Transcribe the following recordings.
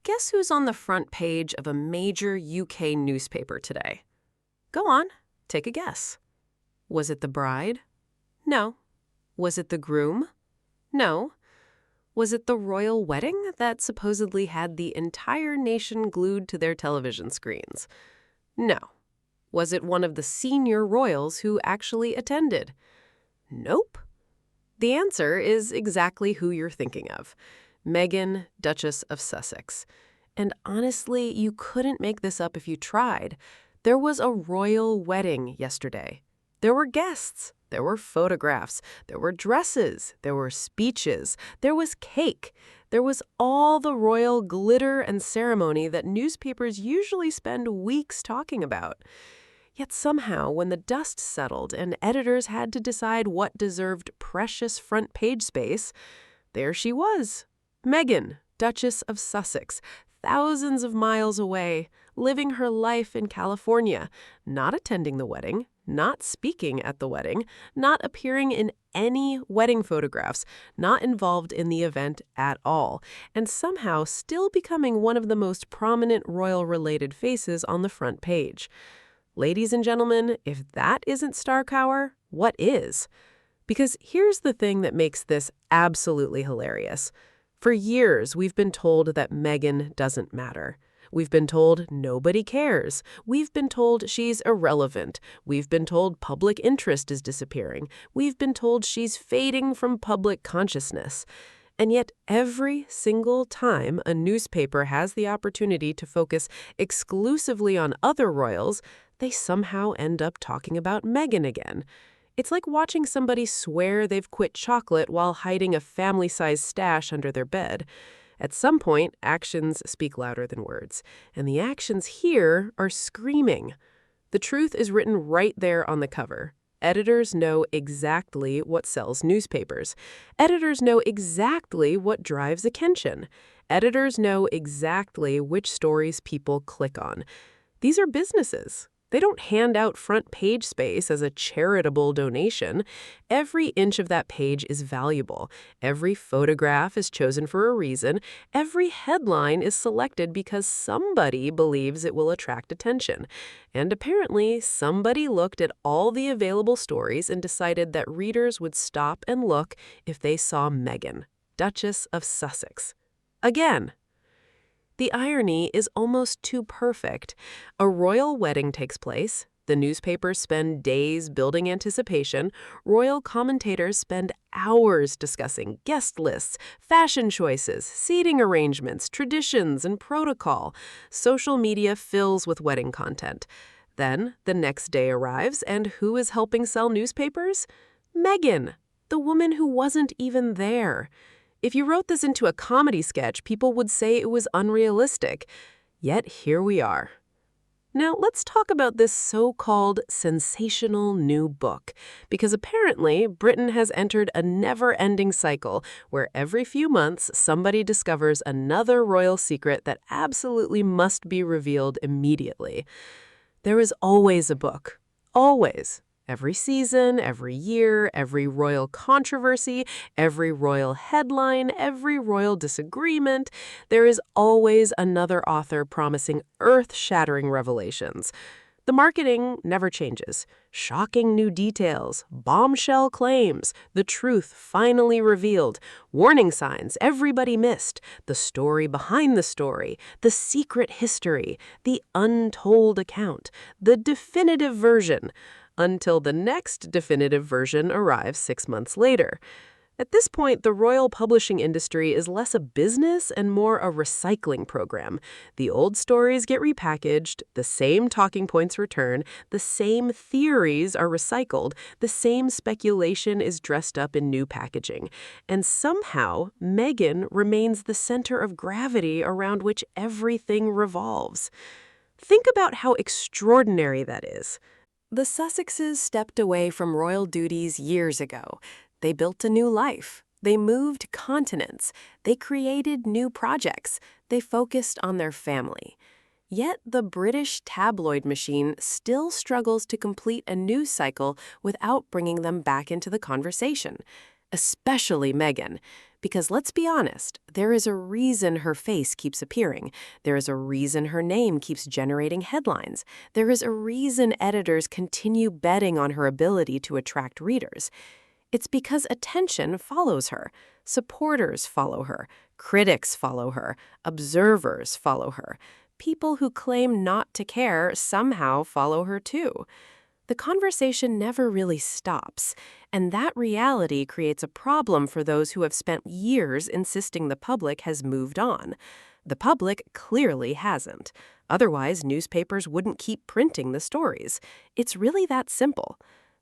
Guess who's on the front page of a major UK newspaper today? Go on, take a guess. Was it the bride? No. Was it the groom? No. Was it the royal wedding that supposedly had the entire nation glued to their television screens? No. Was it one of the senior royals who actually attended? Nope. The answer is exactly who you're thinking of. Meghan, Duchess of Sussex. And honestly, you couldn't make this up if you tried. There was a royal wedding yesterday. There were guests. There were photographs. There were dresses. There were speeches. There was cake. There was all the royal glitter and ceremony that newspapers usually spend weeks talking about. Yet somehow, when the dust settled and editors had to decide what deserved precious front page space, there she was, Meghan, Duchess of Sussex, thousands of miles away, living her life in California, not attending the wedding, not speaking at the wedding, not appearing in any wedding photographs, not involved in the event at all, and somehow still becoming one of the most prominent royal-related faces on the front page. Ladies and gentlemen, if that isn't star power, what is? Because here's the thing that makes this absolutely hilarious. For years, we've been told that Meghan doesn't matter. We've been told nobody cares. We've been told she's irrelevant. We've been told public interest is disappearing. We've been told she's fading from public consciousness. And yet every single time a newspaper has the opportunity to focus exclusively on other royals, they somehow end up talking about Meghan again. It's like watching somebody swear they've quit chocolate while hiding a family-sized stash under their bed. At some point, actions speak louder than words, and the actions here are screaming. The truth is written right there on the cover. Editors know exactly what sells newspapers. Editors know exactly what drives attention. Editors know exactly which stories people click on. These are businesses. They don't hand out front page space as a charitable donation. Every inch of that page is valuable. Every photograph is chosen for a reason. Every headline is selected because somebody believes it will attract attention. And apparently, somebody looked at all the available stories and decided that readers would stop and look if they saw Meghan, Duchess of Sussex. Again. The irony is almost too perfect. A royal wedding takes place. The newspapers spend days building anticipation. Royal commentators spend hours discussing guest lists, fashion choices, seating arrangements, traditions, and protocol. Social media fills with wedding content. Then the next day arrives, and who is helping sell newspapers? Meghan, the woman who wasn't even there. If you wrote this into a comedy sketch, people would say it was unrealistic. Yet here we are. Now, let's talk about this so-called sensational new book, because apparently Britain has entered a never-ending cycle where every few months somebody discovers another royal secret that absolutely must be revealed immediately. There is always a book. Always. Every season, every year, every royal controversy, every royal headline, every royal disagreement, there is always another author promising earth-shattering revelations. The marketing never changes. Shocking new details, bombshell claims, the truth finally revealed, warning signs everybody missed, the story behind the story, the secret history, the untold account, the definitive version, until the next definitive version arrives 6 months later. At this point, the royal publishing industry is less a business and more a recycling program. The old stories get repackaged, the same talking points return, the same theories are recycled, the same speculation is dressed up in new packaging. And somehow, Meghan remains the center of gravity around which everything revolves. Think about how extraordinary that is. The Sussexes stepped away from royal duties years ago. They built a new life. They moved continents. They created new projects. They focused on their family. Yet the British tabloid machine still struggles to complete a news cycle without bringing them back into the conversation. Especially Meghan. Because let's be honest, there is a reason her face keeps appearing. There is a reason her name keeps generating headlines. There is a reason editors continue betting on her ability to attract readers. It's because attention follows her. Supporters follow her. Critics follow her. Observers follow her. People who claim not to care somehow follow her too. The conversation never really stops, and that reality creates a problem for those who have spent years insisting the public has moved on. The public clearly hasn't. Otherwise, newspapers wouldn't keep printing the stories. It's really that simple.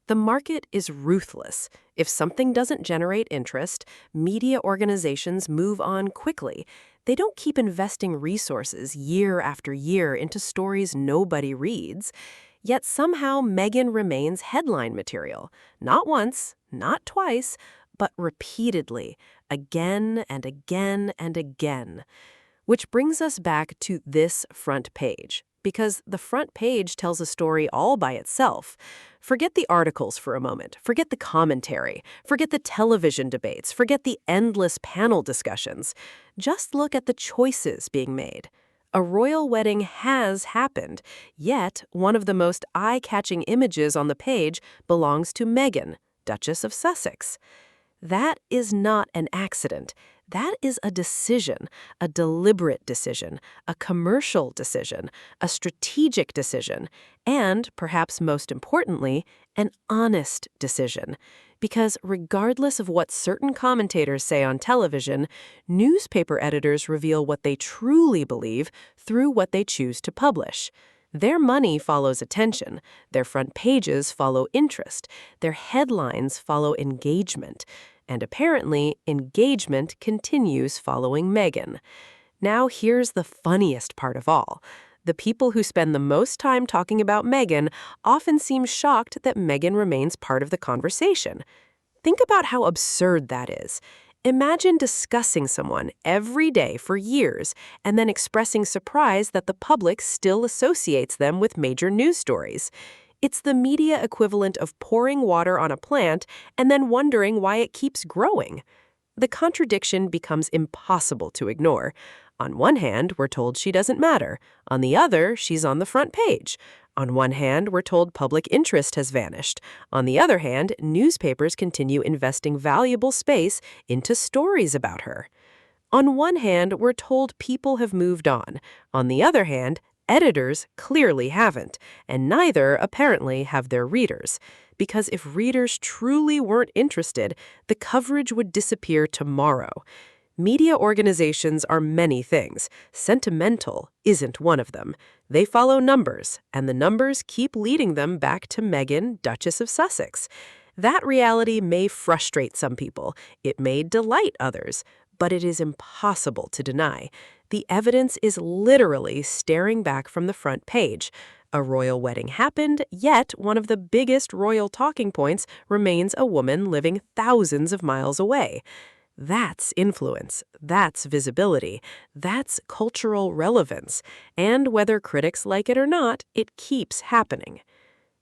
The market is ruthless. If something doesn't generate interest, media organizations move on quickly. They don't keep investing resources year after year into stories nobody reads. Yet somehow Meghan remains headline material. Not once, not twice, but repeatedly, again and again and again. Which brings us back to this front page, because the front page tells a story all by itself. Forget the articles for a moment. Forget the commentary. Forget the television debates. Forget the endless panel discussions. Just look at the choices being made. A royal wedding has happened, yet one of the most eye-catching images on the page belongs to Meghan, Duchess of Sussex. That is not an accident. That is a decision, a deliberate decision, a commercial decision, a strategic decision, and, perhaps most importantly, an honest decision. Because regardless of what certain commentators say on television, newspaper editors reveal what they truly believe through what they choose to publish. Their money follows attention, their front pages follow interest, their headlines follow engagement, and apparently engagement continues following Meghan. Now here's the funniest part of all. The people who spend the most time talking about Meghan often seem shocked that Meghan remains part of the conversation. Think about how absurd that is. Imagine discussing someone every day for years and then expressing surprise that the public still associates them with major news stories. It's the media equivalent of pouring water on a plant and then wondering why it keeps growing. The contradiction becomes impossible to ignore. On one hand, we're told she doesn't matter. On the other, she's on the front page. On one hand, we're told public interest has vanished. On the other hand, newspapers continue investing valuable space into stories about her. On one hand, we're told people have moved on. On the other hand, editors clearly haven't, and neither, apparently, have their readers. Because if readers truly weren't interested, the coverage would disappear tomorrow. Media organizations are many things. Sentimental isn't one of them. They follow numbers, and the numbers keep leading them back to Meghan, Duchess of Sussex. That reality may frustrate some people. It may delight others. But it is impossible to deny. The evidence is literally staring back from the front page. A royal wedding happened, yet one of the biggest royal talking points remains a woman living thousands of miles away. That's influence, that's visibility, that's cultural relevance, and whether critics like it or not, it keeps happening.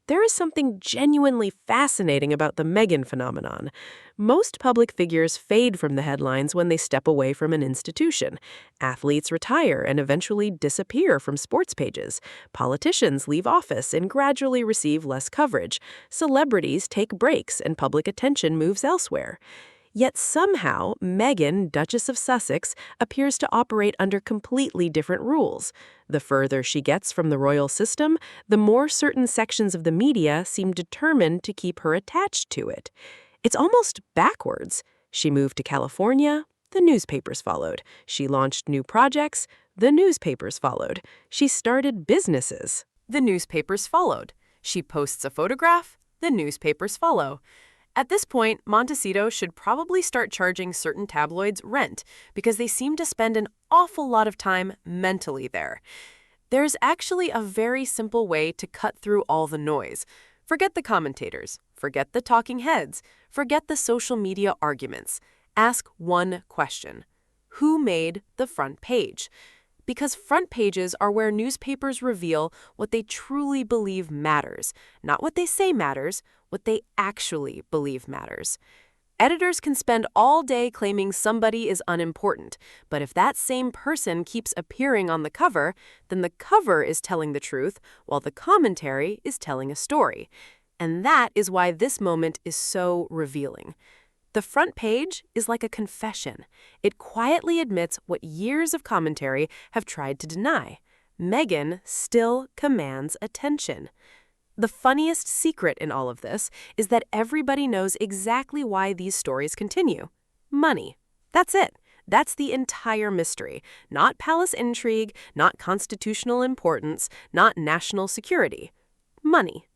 There is something genuinely fascinating about the Meghan phenomenon. Most public figures fade from the headlines when they step away from an institution. Athletes retire and eventually disappear from sports pages. Politicians leave office and gradually receive less coverage. Celebrities take breaks and public attention moves elsewhere. Yet somehow, Meghan, Duchess of Sussex, appears to operate under completely different rules. The further she gets from the royal system, the more certain sections of the media seem determined to keep her attached to it. It's almost backwards. She moved to California, the newspapers followed. She launched new projects, the newspapers followed. She started businesses, the newspapers followed. She posts a photograph, the newspapers follow. At this point, Montecito should probably start charging certain tabloids rent because they seem to spend an awful lot of time mentally there. There's actually a very simple way to cut through all the noise. Forget the commentators, forget the talking heads, forget the social media arguments. Ask one question. Who made the front page? Because front pages are where newspapers reveal what they truly believe matters, not what they say matters, what they actually believe matters. Editors can spend all day claiming somebody is unimportant, but if that same person keeps appearing on the cover, then the cover is telling the truth while the commentary is telling a story. And that is why this moment is so revealing. The front page is like a confession. It quietly admits what years of commentary have tried to deny. Meghan still commands attention. The funniest secret in all of this is that everybody knows exactly why these stories continue. Money. That's it. That's the entire mystery. Not palace intrigue, not constitutional importance, not national security. Money.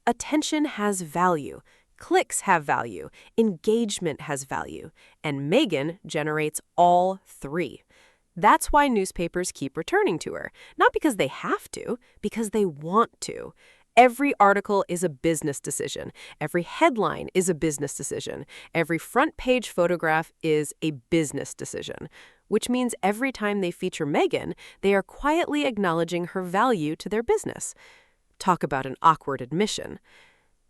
Attention has value. Clicks have value. Engagement has value. And Meghan generates all three. That's why newspapers keep returning to her. Not because they have to, because they want to. Every article is a business decision. Every headline is a business decision. Every front page photograph is a business decision, which means every time they feature Meghan, they are quietly acknowledging her value to their business. Talk about an awkward admission.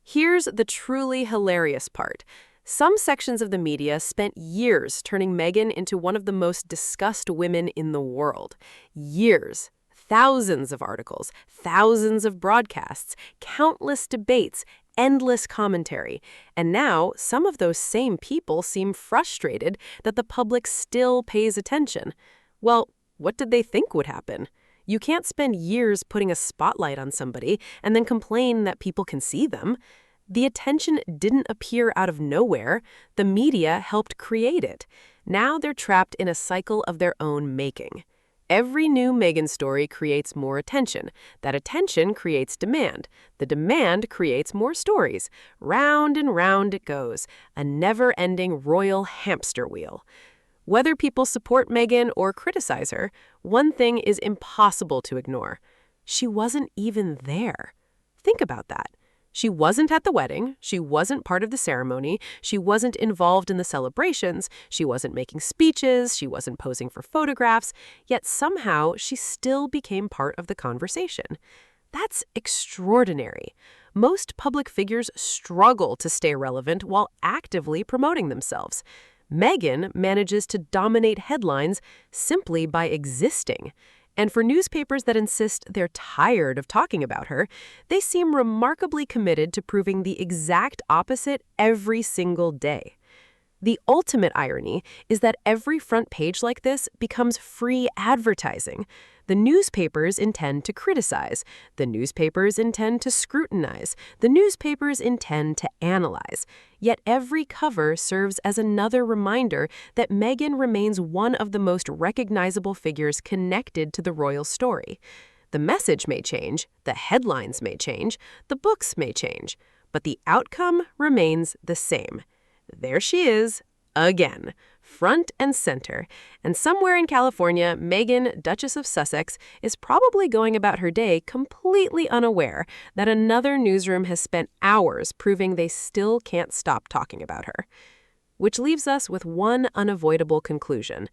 Here's the truly hilarious part. Some sections of the media spent years turning Meghan into one of the most discussed women in the world. Years. Thousands of articles, thousands of broadcasts, countless debates, endless commentary. And now, some of those same people seem frustrated that the public still pays attention. Well, what did they think would happen? You can't spend years putting a spotlight on somebody and then complain that people can see them. The attention didn't appear out of nowhere. The media helped create it. Now they're trapped in a cycle of their own making. Every new Meghan story creates more attention. That attention creates demand. The demand creates more stories. Round and round it goes, a never-ending royal hamster wheel. Whether people support Meghan or criticize her, one thing is impossible to ignore. She wasn't even there. Think about that. She wasn't at the wedding, she wasn't part of the ceremony, she wasn't involved in the celebrations, she wasn't making speeches, she wasn't posing for photographs, yet somehow she still became part of the conversation. That's extraordinary. Most public figures struggle to stay relevant while actively promoting themselves. Meghan manages to dominate headlines simply by existing. And for newspapers that insist they're tired of talking about her, they seem remarkably committed to proving the exact opposite every single day. The ultimate irony is that every front page like this becomes free advertising. The newspapers intend to criticize. The newspapers intend to scrutinize. The newspapers intend to analyze. Yet every cover serves as another reminder that Meghan remains one of the most recognizable figures connected to the royal story. The message may change, the headlines may change, the books may change, but the outcome remains the same. There she is, again, front and center. And somewhere in California, Meghan, Duchess of Sussex, is probably going about her day completely unaware that another newsroom has spent hours proving they still can't stop talking about her. Which leaves us with one unavoidable conclusion.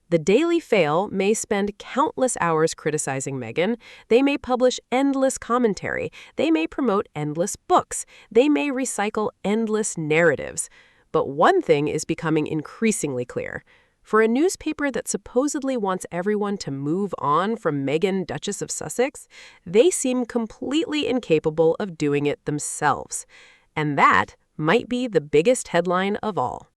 The Daily Fail may spend countless hours criticizing Meghan. They may publish endless commentary. They may promote endless books. They may recycle endless narratives. But one thing is becoming increasingly clear. For a newspaper that supposedly wants everyone to move on from Meghan, Duchess of Sussex, they seem completely incapable of doing it themselves. And that might be the biggest headline of all.